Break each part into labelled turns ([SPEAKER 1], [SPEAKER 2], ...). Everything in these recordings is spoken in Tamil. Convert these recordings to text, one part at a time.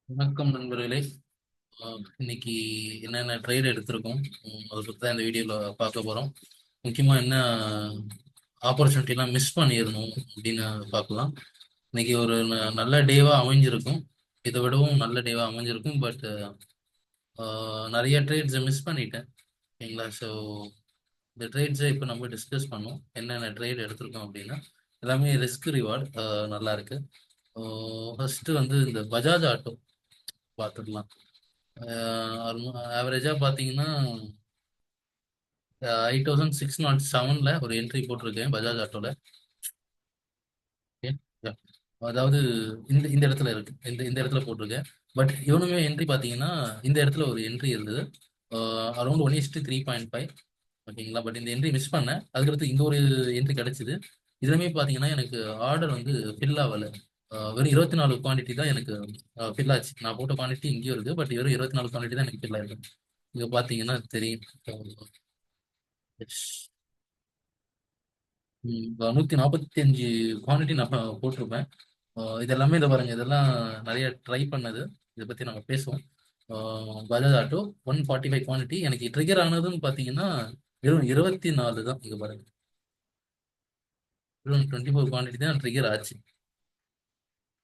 [SPEAKER 1] வணக்கம் நண்பர்களே. இன்னைக்கு என்னென்ன ட்ரேட் எடுத்திருக்கோம், அதை பற்றி தான் இந்த வீடியோவில் பார்க்க போகிறோம். முக்கியமாக என்ன ஆப்பர்ச்சுனிட்டிலாம் மிஸ் பண்ணிடணும் அப்படின்னு பார்க்கலாம். இன்னைக்கு ஒரு நல்ல டேவாக அமைஞ்சிருக்கும். இதை விடவும் நல்ல டேவாக அமைஞ்சிருக்கும். பட் நிறைய ட்ரேட்ஸை மிஸ் பண்ணிட்டேன். ஓகேங்களா? ஸோ இந்த ட்ரேட்ஸை இப்போ நம்ம டிஸ்கஸ் பண்ணோம். என்னென்ன ட்ரேட் எடுத்திருக்கோம் அப்படின்னா எல்லாமே ரிஸ்க் ரிவார்ட் நல்லா இருக்கு. ஃபர்ஸ்ட் வந்து இந்த பஜாஜ் ஆட்டோ பார்த்துக்கலாம். ஆவரேஜா பாத்தீங்கன்னா 8607 ஒரு என்ட்ரி போட்டிருக்கேன் பஜாஜ் ஆட்டோல. Okay. Yeah. அதாவது இந்த இந்த இடத்துல இருக்கு, இந்த இடத்துல போட்டிருக்கேன். பட் இவனுமே என்ட்ரி பாத்தீங்கன்னா இந்த இடத்துல ஒரு என்ட்ரி இருந்தது, அரௌண்ட் 1:3.5. ஓகேங்களா? பட் இந்த என்ட்ரி மிஸ் பண்ணேன். அதுக்கடுத்து இங்க ஒரு என்ட்ரி கிடைச்சது. இதுலமே பாத்தீங்கன்னா எனக்கு ஆர்டர் வந்து ஃபில் ஆகல. வெறும் 24 குவான்டிட்டி தான் எனக்கு ஃபில் ஆச்சு. நான் போட்ட குவான்டிட்டி இங்கேயும் இருக்கு, பட் வெறும் 24 குவான்டிட்டி தான் எனக்கு ஃபில் ஆயிருக்கு. இங்க பாத்தீங்கன்னா தெரியும். 145 குவான்டிட்டி நான் போட்டிருப்பேன். இது எல்லாமே இதை பாருங்க, இதெல்லாம் நிறைய ட்ரை பண்ணது. இதை பத்தி நம்ம பேசுவோம். பஜாஜ் ஆட்டோ 145 குவான்டிட்டி எனக்கு ட்ரிகர் ஆனதுன்னு பாத்தீங்கன்னா வெறும் 24 தான். இங்க பாருங்க, வெறும் 24 குவான்டிட்டி தான் ட்ரிகர் ஆச்சு.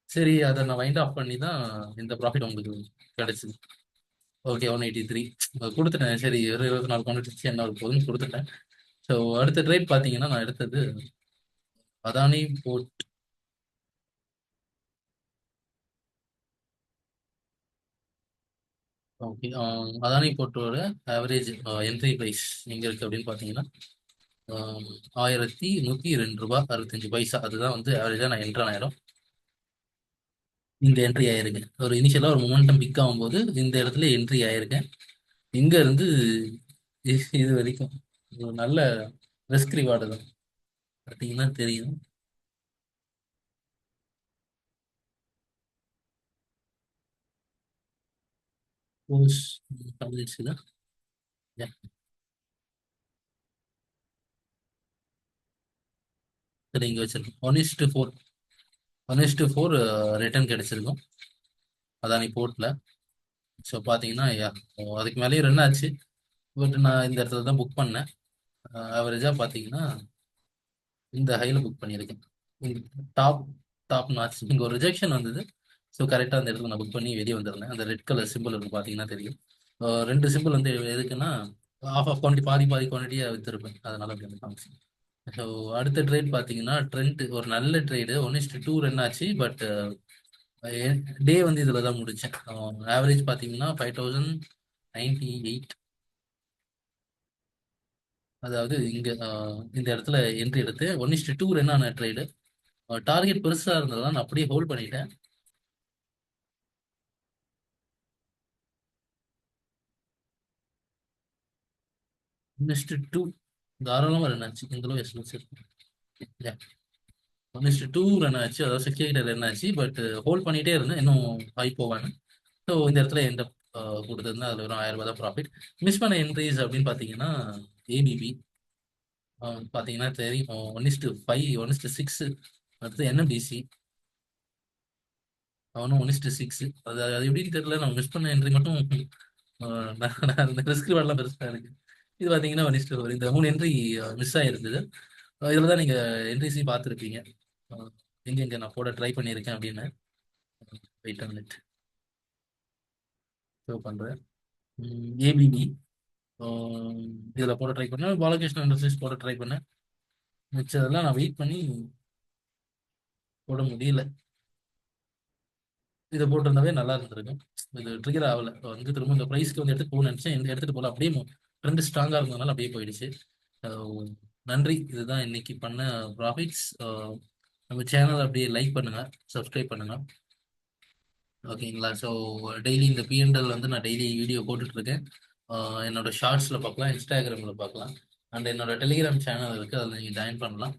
[SPEAKER 1] சரி, அதை நான் வைண்ட் ஆஃப் பண்ணி தான் இந்த ப்ராஃபிட் உங்களுக்கு கிடைச்சது. ஓகே, 183 கொடுத்துட்டேன். சரி, ஒரு 24 குவான்டிட்டி என்ன போகுதுன்னு கொடுத்துட்டேன். ஸோ அடுத்த ட்ரேட் பார்த்தீங்கன்னா நான் எடுத்தது அதானி போர்ட். ஓகே, அதானி போர்ட்டோட ஆவரேஜ் என்ட்ரி ப்ரைஸ் எங்கே இருக்குது அப்படின்னு பார்த்தீங்கன்னா 1102 ரூபாய் 65 பைசா. அதுதான் வந்து ஆவரேஜாக நான் என்ட்ரான் ஆயிரும். இந்த என்ட்ரி ஆயிருக்கேன். ஒரு இனிஷியலாக ஒரு மொமெண்டம் பிக் ஆகும்போது இந்த இடத்துல என்ட்ரி ஆயிருக்கேன். இங்க இருந்து இது வரைக்கும் ஒரு நல்ல ரிஸ்க் ரிவார்டு தான். பார்த்தீங்கன்னா தெரியும். போஸ் கம்ப்ளீட்ஸ் தான். சரி, இங்கே வச்சிருக்கோம் 1:4. 1:4 ரிட்டர்ன் கிடைச்சிருக்கும் அதானி போர்ட்ல. ஸோ பார்த்தீங்கன்னா அதுக்கு மேலேயே ரன் ஆச்சு. பட் நான் இந்த இடத்துல தான் புக் பண்ணேன். ஆவரேஜாக பார்த்தீங்கன்னா இந்த ஹைல புக் பண்ணியிருக்கேன். இந்த டாப் டாப் நாச் இங்கே ஒரு ரிஜெக்ஷன் வந்தது. ஸோ கரெக்டாக அந்த இடத்துல நான் புக் பண்ணி வெளியே வந்துருந்தேன். அந்த ரெட் கலர் சிம்பிள் இருக்கு பார்த்தீங்கன்னா தெரியும். ரெண்டு சிம்பிள் வந்து எதுக்குன்னா ஆஃப் ஆஃப் குவான்டிட்டி, பாதி பாதி குவான்டிட்டியாக வித்துருப்பேன். அதனால அப்படி வந்து காமிச்சு. ஸோ அடுத்த ட்ரேட் பார்த்தீங்கன்னா ட்ரெண்ட் ஒரு நல்ல ட்ரேடு 1:2 ரன் ஆச்சு. பட் டே வந்து இதில் தான் முடித்தேன். ஆவரேஜ் பார்த்தீங்கன்னா 5098. அதாவது இங்கே இந்த இடத்துல என்ட்ரி எடுத்து 1:2 ரன் ஆன ட்ரேடு. டார்கெட் பெருசாக இருந்ததால் நான் அப்படியே ஹோல்ட் பண்ணிட்டேன். 1:2 தாராளமாக ரன் ஆச்சு. இந்த அளவு எஸ்எல்எஸ் இருக்கு. 1:2 ரன் ஆச்சு, அதாவது 68 ரன் ஆச்சு. பட் ஹோல்ட் பண்ணிட்டே இருந்தேன், இன்னும் ஹை போவான்னு. ஸோ இந்த இடத்துல எந்த கொடுத்ததுன்னா அதில் ஒரு 1000 ரூபாய் தான் ப்ராஃபிட். மிஸ் பண்ண என்ட்ரிஸ் அப்படின்னு பார்த்தீங்கன்னா ஏபிபி பார்த்தீங்கன்னா தெரியும். 1:5 1:6. அடுத்து என்எம்டிசி அவனும் 1:6. அது எப்படின்னு தெரியல, நம்ம மிஸ் பண்ண என்ட்ரி மட்டும் இந்த ரிஸ்க் வரலாம் பெருசாக இருக்கு. இது பார்த்தீங்கன்னா 1:4 இந்த 3 என்ட்ரி மிஸ் ஆயிருந்தது. இதில் தான் நீங்கள் என்ட்ரிஸையும் பார்த்துருப்பீங்க, எங்கெங்கே நான் போட ட்ரை பண்ணியிருக்கேன் அப்படின்னு. வெயிட் மினிட் ஷோ பண்ணுறேன். ஏபிபி இதில் போட ட்ரை பண்ணேன். பாலகிருஷ்ண இண்டஸ்ட்ரீஸ் போட ட்ரை பண்ணேன். மிச்சதெல்லாம் நான் வெயிட் பண்ணி போட முடியல. இதை போட்டிருந்தாவே நல்லா இருந்திருக்கும். இது ட்ரிகர் ஆகல. வந்து திரும்ப இந்த ப்ரைஸ்க்கு வந்து எடுத்து போகணும்னு நினச்சேன். இந்த எடுத்துட்டு போகல. அப்படியே ட்ரெண்ட் ஸ்ட்ராங்காக இருந்ததுனால அப்படியே போயிடுச்சு. நன்றி. இதுதான் இன்னைக்கு பண்ண ப்ராஃபிட்ஸ். நம்ம சேனல் அப்படியே லைக் பண்ணுங்க, சப்ஸ்கிரைப் பண்ணுங்க. ஓகேங்களா? ஸோ டெய்லி இந்த பிஎன்எல் வந்து நான் டெய்லி வீடியோ போட்டுட்டு இருக்கேன். என்னோட ஷார்ட்ஸில் பார்க்கலாம், இன்ஸ்டாகிராமில் பார்க்கலாம். அண்ட் என்னோட டெலிகிராம் சேனல் இருக்குது, அதில் நீங்கள் ஜாயின் பண்ணலாம்.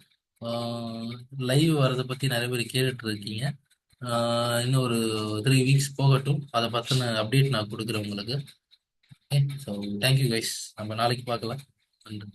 [SPEAKER 1] லைவ் வரதை பற்றி நிறைய பேர் கேட்டுட்டு இருக்கீங்க. இன்னும் ஒரு 3 வீக்ஸ் போகட்டும், அதை பற்றின அப்டேட் நான் கொடுக்குறேன் உங்களுக்கு. Okay, so thank you guys. நம்ம நாளைக்கு பார்க்கலாம். நன்றி.